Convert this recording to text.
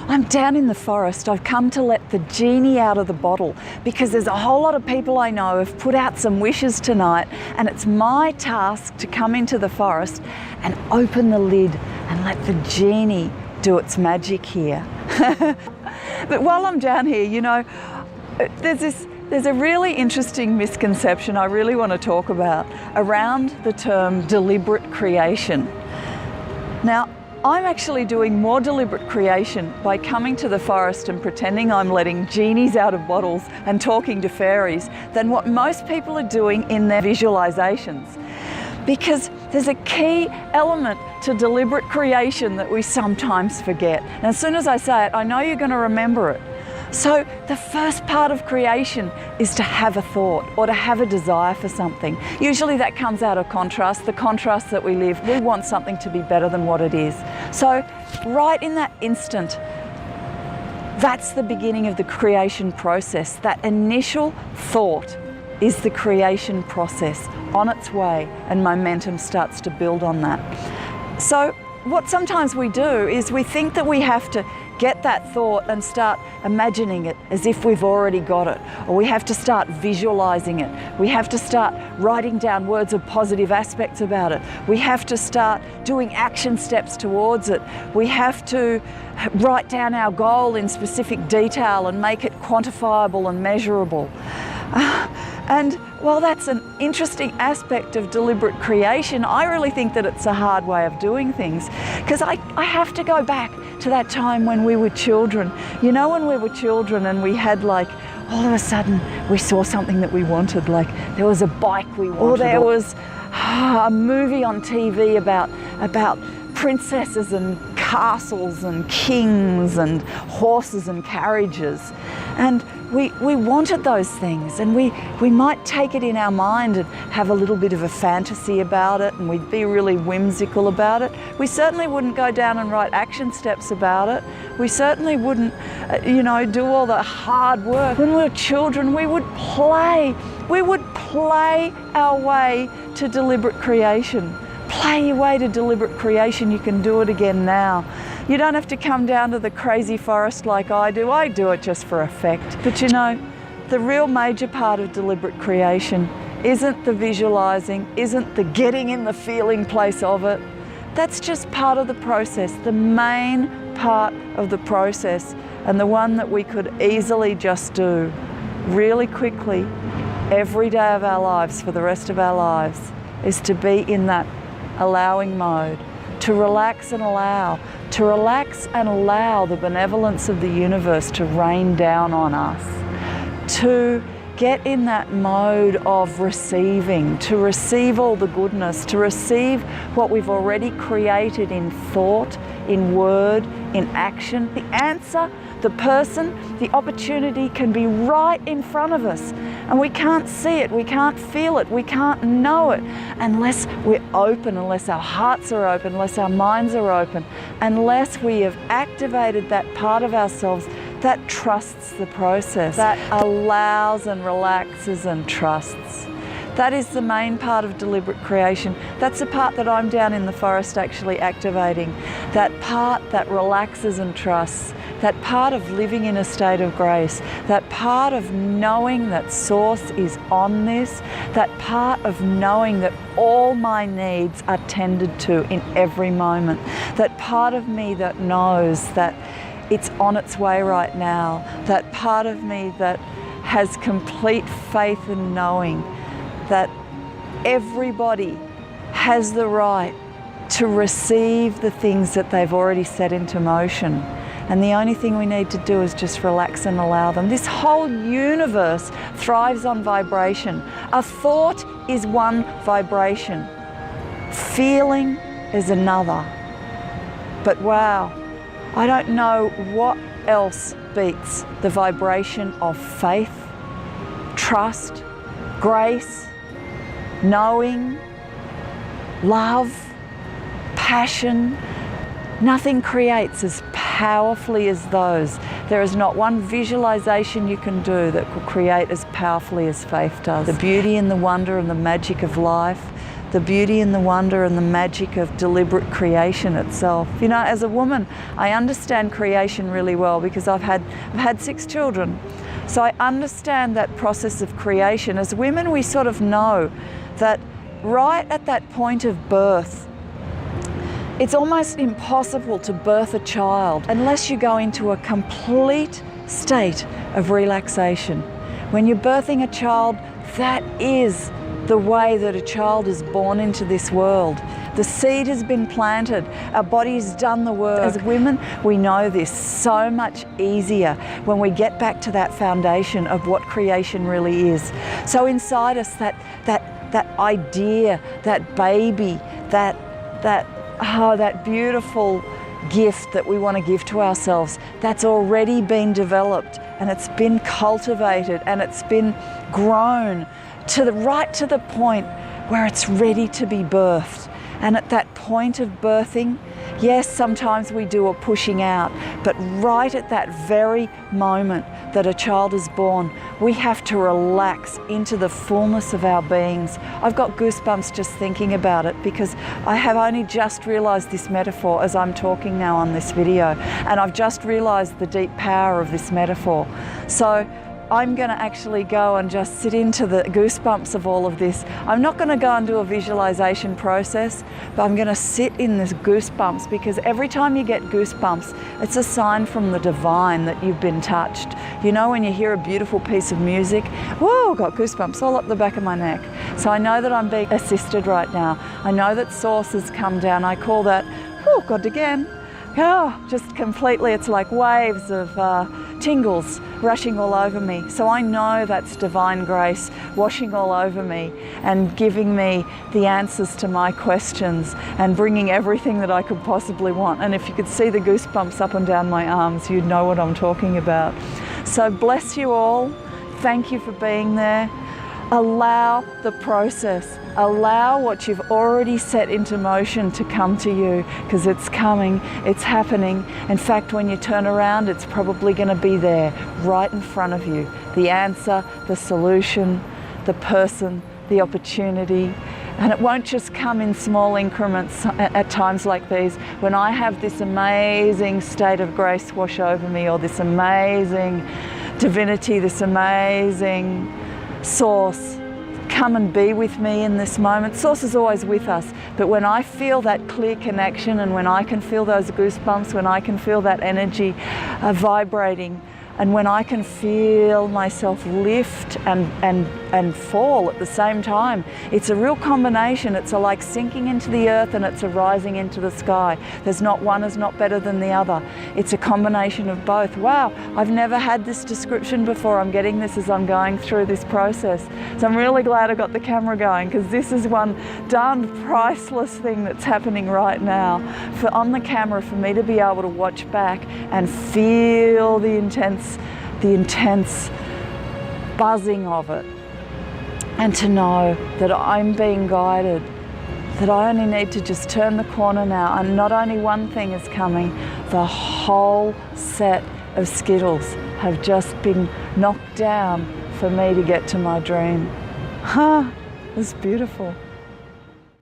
I'm down in the forest. I've come to let the genie out of the bottle because there's a whole lot of people I know have put out some wishes tonight, and it's my task to come into the forest and open the lid and let the genie do its magic here. But while I'm down here, you know, there's a really interesting misconception I really want to talk about around the term deliberate creation. Now, I'm actually doing more deliberate creation by coming to the forest and pretending I'm letting genies out of bottles and talking to fairies than what most people are doing in their visualizations. Because there's a key element to deliberate creation that we sometimes forget. And as soon as I say it, I know you're going to remember it. So the first part of creation is to have a thought or to have a desire for something. Usually that comes out of contrast, the contrast that we live. We want something to be better than what it is. So right in that instant, that's the beginning of the creation process. That initial thought is the creation process on its way, and momentum starts to build on that. So what sometimes we do is we think that we have to get that thought and start imagining it as if we've already got it, or we have to start visualizing it. We have to start writing down words of positive aspects about it. We have to start doing action steps towards it. We have to write down our goal in specific detail and make it quantifiable and measurable. And while that's an interesting aspect of deliberate creation, I really think that it's a hard way of doing things, because I have to go back to that time when we were children. You know, when we were children and we had, like, all of a sudden we saw something that we wanted, like there was a bike we wanted, or there was a movie on TV about princesses and castles and kings and horses and carriages. And we wanted those things, and we might take it in our mind and have a little bit of a fantasy about it, and we'd be really whimsical about it. We certainly wouldn't go down and write action steps about it. We certainly wouldn't, you know, do all the hard work. When we were children, we would play. We would play our way to deliberate creation. Play your way to deliberate creation. You can do it again now. You don't have to come down to the crazy forest like I do. I do it just for effect. But you know, the real major part of deliberate creation isn't the visualizing, isn't the getting in the feeling place of it. That's just part of the process, the main part of the process, and the one that we could easily just do really quickly every day of our lives for the rest of our lives, is to be in that allowing mode, to relax and allow the benevolence of the universe to rain down on us, to get in that mode of receiving, to receive all the goodness, to receive what we've already created in thought, in word, in action. The answer, the person, the opportunity can be right in front of us, and we can't see it, we can't feel it, we can't know it unless we're open, unless our hearts are open, unless our minds are open, unless we have activated that part of ourselves that trusts the process, that allows and relaxes and trusts. That is the main part of deliberate creation. That's the part that I'm down in the forest actually activating. That part that relaxes and trusts. That part of living in a state of grace. That part of knowing that Source is on this. That part of knowing that all my needs are tended to in every moment. That part of me that knows that it's on its way right now. That part of me that has complete faith in knowing that everybody has the right to receive the things that they've already set into motion. And the only thing we need to do is just relax and allow them. This whole universe thrives on vibration. A thought is one vibration. Feeling is another. But wow, I don't know what else beats the vibration of faith, trust, grace, knowing, love, passion. Nothing creates as powerfully as those. There is not one visualization you can do that will create as powerfully as faith does. The beauty and the wonder and the magic of life, the beauty and the wonder and the magic of deliberate creation itself. You know, as a woman, I understand creation really well because I've had 6 children. So I understand that process of creation. As women, we sort of know that right at that point of birth, it's almost impossible to birth a child unless you go into a complete state of relaxation. When you're birthing a child, that is the way that a child is born into this world. The seed has been planted, our body's done the work. As women, we know this so much easier when we get back to that foundation of what creation really is. So inside us, that idea, that baby, that beautiful gift that we want to give to ourselves, that's already been developed and it's been cultivated and it's been grown right to the point where it's ready to be birthed. And at that point of birthing, yes, sometimes we do a pushing out, but right at that very moment that a child is born, we have to relax into the fullness of our beings. I've got goosebumps just thinking about it because I have only just realized this metaphor as I'm talking now on this video, and I've just realized the deep power of this metaphor. So I'm going to actually go and just sit into the goosebumps of all of this. I'm not going to go and do a visualization process, but I'm going to sit in this goosebumps, because every time you get goosebumps, it's a sign from the divine that you've been touched. You know, when you hear a beautiful piece of music, whoa, got goosebumps all up the back of my neck. So I know that I'm being assisted right now. I know that source has come down. I call that, oh, God, again. Oh, just completely, it's like waves of tingles rushing all over me. So I know that's divine grace washing all over me and giving me the answers to my questions and bringing everything that I could possibly want. And if you could see the goosebumps up and down my arms, you'd know what I'm talking about. So bless you all. Thank you for being there. Allow the process. Allow what you've already set into motion to come to you, because it's coming, it's happening. In fact, when you turn around, it's probably going to be there, right in front of you. The answer, the solution, the person, the opportunity. And it won't just come in small increments at times like these. When I have this amazing state of grace wash over me, or this amazing divinity, this amazing source come and be with me in this moment. Source is always with us, but when I feel that clear connection, and when I can feel those goosebumps, when I can feel that energy vibrating, and when I can feel myself lift and fall at the same time, it's a real combination. It's a like sinking into the earth and it's a rising into the sky. There's not one is not better than the other. It's a combination of both. Wow, I've never had this description before. I'm getting this as I'm going through this process. So I'm really glad I got the camera going, because this is one darn priceless thing that's happening right now on the camera, for me to be able to watch back and feel the intense buzzing of it, and to know that I'm being guided, that I only need to just turn the corner now, and not only one thing is coming, the whole set of Skittles have just been knocked down for me to get to my dream. It's beautiful.